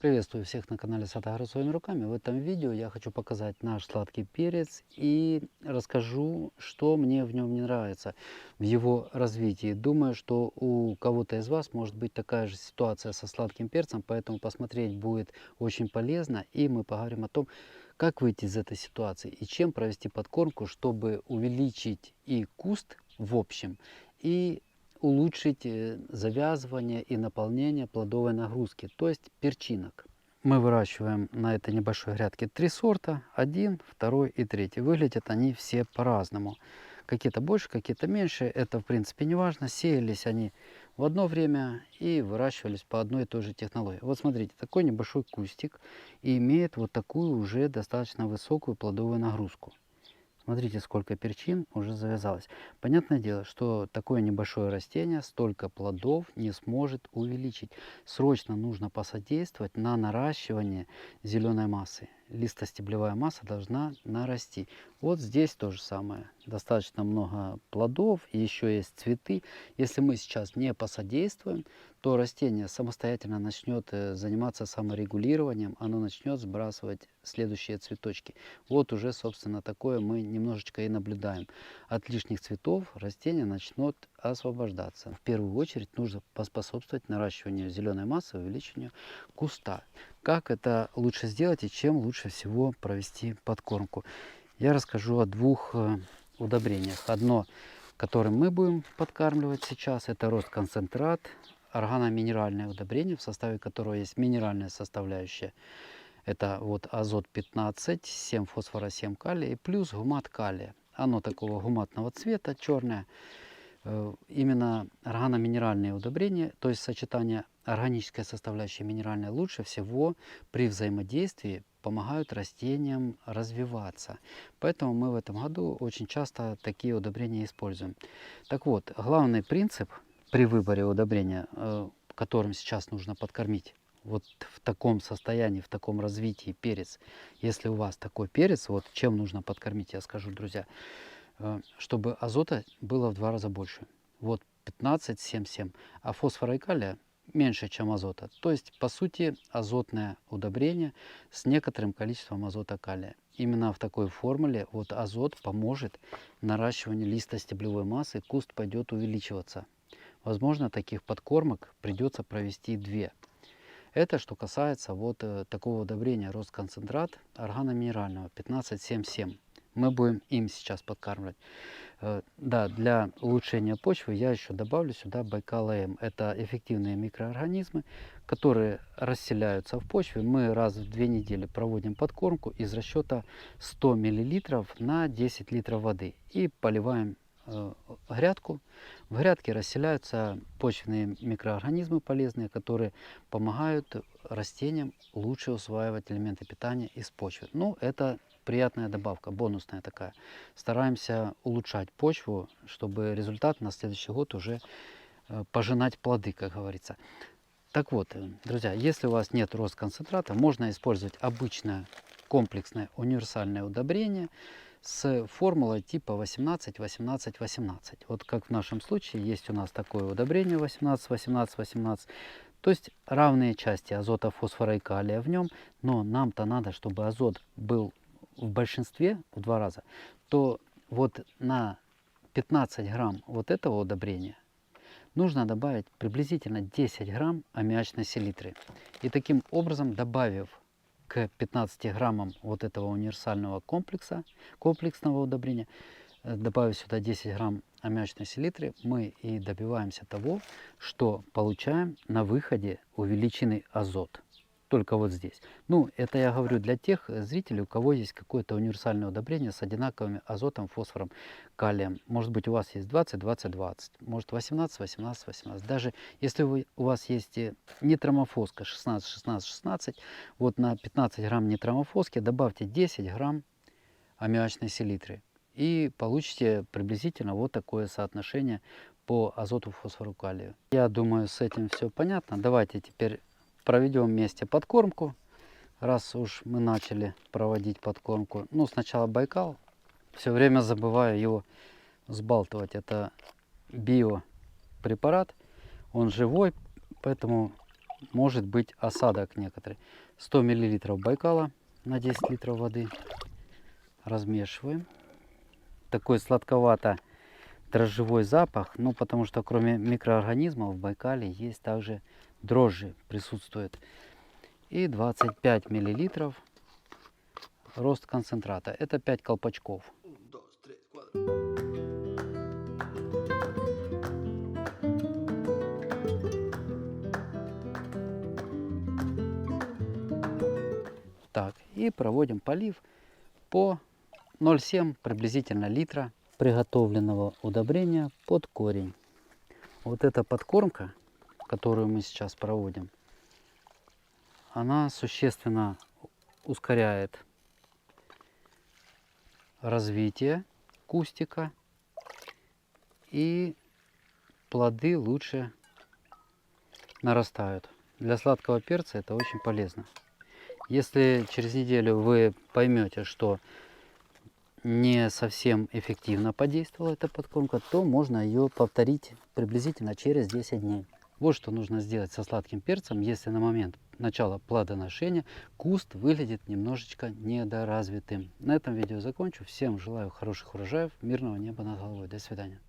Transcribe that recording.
Приветствую всех на канале Сад Огород своими руками. В этом видео я хочу показать наш сладкий перец и расскажу, что мне в нем не нравится, в его развитии. Думаю, что у кого-то из вас может быть такая же ситуация со сладким перцем, поэтому посмотреть будет очень полезно. И мы поговорим о том, как выйти из этой ситуации и чем провести подкормку, чтобы увеличить и куст в общем, и улучшить завязывание и наполнение плодовой нагрузки, то есть перчинок. Мы выращиваем на этой небольшой грядке 3 сорта, один, второй и третий. Выглядят они все по-разному. Какие-то больше, какие-то меньше, это в принципе не важно. Сеялись они в одно время и выращивались по одной и той же технологии. Вот смотрите, такой небольшой кустик и имеет вот такую уже достаточно высокую плодовую нагрузку. Смотрите, сколько перчин уже завязалось. Понятное дело, что такое небольшое растение столько плодов не сможет увеличить. Срочно нужно посодействовать на наращивание зеленой массы. Листостеблевая масса должна нарасти. Вот здесь то же самое. Достаточно много плодов, и еще есть цветы. Если мы сейчас не посодействуем, то растение самостоятельно начнет заниматься саморегулированием, оно начнет сбрасывать следующие цветочки. Вот уже, собственно, такое мы немножечко и наблюдаем. От лишних цветов растение начнет освобождаться. В первую очередь нужно поспособствовать наращиванию зеленой массы, увеличению куста. Как это лучше сделать и чем лучше всего провести подкормку? Я расскажу о двух удобрениях. Одно, которым мы будем подкармливать сейчас, это рост-концентрат, органоминеральное удобрение, в составе которого есть минеральная составляющая. Это вот азот 15, 7 фосфора, 7 калия и плюс гумат калия. Оно такого гуматного цвета, черное. Именно органоминеральные удобрения, то есть сочетание органической составляющей минеральной, лучше всего при взаимодействии помогают растениям развиваться. Поэтому мы в этом году очень часто такие удобрения используем. Так вот, главный принцип при выборе удобрения, которым сейчас нужно подкормить вот в таком состоянии, в таком развитии перец, если у вас такой перец, вот чем нужно подкормить, я скажу, друзья, чтобы азота было в 2 раза больше. Вот 15, 7, 7, а фосфора и калия меньше, чем азота. То есть, по сути, азотное удобрение с некоторым количеством азота калия. Именно в такой формуле вот азот поможет наращиванию листостеблевой массы, куст пойдет увеличиваться. Возможно, таких подкормок придется провести 2. Это что касается вот такого удобрения рост-концентрат органоминерального 15,7,7. Мы будем им сейчас подкармливать. Да, для улучшения почвы я еще добавлю сюда Байкал АМ. Это эффективные микроорганизмы, которые расселяются в почве. Мы раз в 2 недели проводим подкормку из расчета 100 мл на 10 литров воды и поливаем грядку. В грядке расселяются почвенные микроорганизмы полезные, которые помогают растениям лучше усваивать элементы питания из почвы. Ну, это приятная добавка, бонусная такая. Стараемся улучшать почву, чтобы результат на следующий год уже пожинать плоды, как говорится. Так вот, друзья, если у вас нет рост-концентрата, можно использовать обычное комплексное универсальное удобрение с формулой типа 18-18-18. Вот как в нашем случае есть у нас такое удобрение 18-18-18. То есть равные части азота, фосфора и калия в нем, но нам-то надо, чтобы азот был в большинстве в 2 раза, то вот на 15 грамм вот этого удобрения нужно добавить приблизительно 10 грамм аммиачной селитры. И таким образом, добавив к 15 граммам вот этого универсального комплексного удобрения, добавив сюда 10 грамм аммиачной селитры, мы и добиваемся того, что получаем на выходе увеличенный азот. Только вот здесь. Ну, это я говорю для тех зрителей, у кого есть какое-то универсальное удобрение с одинаковыми азотом, фосфором, калием. Может быть, у вас есть 20, 20, 20, может 18, 18, 18. Даже если у вас есть нитромофоска 16, 16, 16, вот на 15 грамм нитромофоски добавьте 10 грамм аммиачной селитры. И получите приблизительно вот такое соотношение по азоту, фосфору, калию. Я думаю, с этим все понятно. Давайте теперь проведем вместе подкормку. Раз уж мы начали проводить подкормку. Ну, сначала Байкал. Все время забываю его сбалтывать. Это биопрепарат. Он живой, поэтому может быть осадок некоторый. 100 мл Байкала на 10 литров воды. Размешиваем. Такой сладковато-дрожжевой запах, ну потому что кроме микроорганизмов в Байкале есть также дрожжи присутствуют. И 25 мл рост концентрата. Это 5 колпачков. Так, и проводим полив по 0,7 приблизительно литра приготовленного удобрения под корень. Вот эта подкормка, которую мы сейчас проводим, она существенно ускоряет развитие кустика, и плоды лучше нарастают. Для сладкого перца это очень полезно. Если через неделю вы поймете, что не совсем эффективно подействовала эта подкормка, то можно ее повторить приблизительно через 10 дней. Вот что нужно сделать со сладким перцем, если на момент начала плодоношения куст выглядит немножечко недоразвитым. На этом видео закончу. Всем желаю хороших урожаев, мирного неба над головой. До свидания.